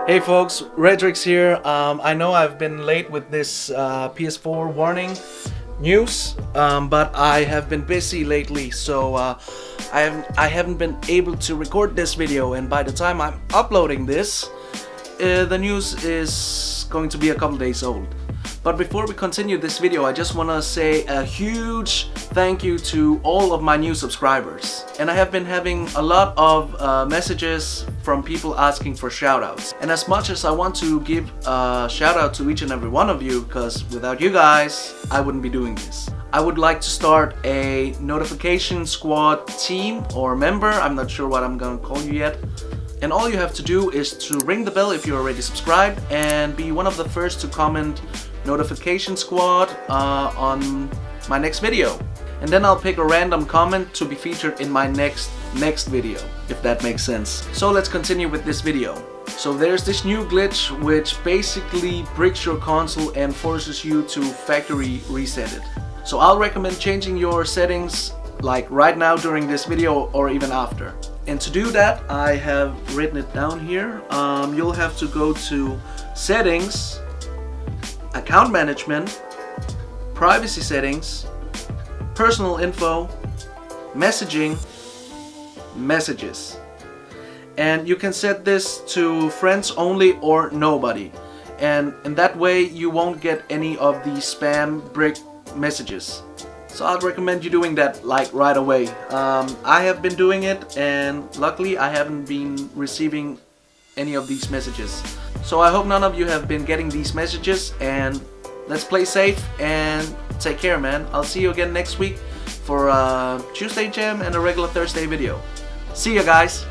Hey folks, Redrix here. I know I've been late with this PS4 warning news, but I have been busy lately, so I haven't been able to record this video, and by the time I'm uploading this, the news is going to be a couple days old. But before we continue this video, I just want to say a huge thank you to all of my new subscribers. And I have been having a lot of messages from people asking for shoutouts. And as much as I want to give a shout out to each and every one of you, because without you guys, I wouldn't be doing this, I would like to start a notification squad team or member. I'm not sure what I'm gonna call you yet. And all you have to do is to ring the bell if you're already subscribed and be one of the first to comment notification squad on my next video. And then I'll pick a random comment to be featured in my next video, if that makes sense. So let's continue with this video. So there's this new glitch which basically breaks your console and forces you to factory reset it. So I'll recommend changing your settings like right now during this video or even after. And to do that, I have written it down here. You'll have to go to Settings, Account Management, Privacy Settings, Personal Info, Messaging, Messages. And you can set this to friends only or nobody. And in that way you won't get any of the spam brick messages. So I'd recommend you doing that like right away. I have been doing it and luckily I haven't been receiving any of these messages. So I hope none of you have been getting these messages, and let's play safe and take care, man. I'll see you again next week for a Tuesday jam and a regular Thursday video. See ya, guys!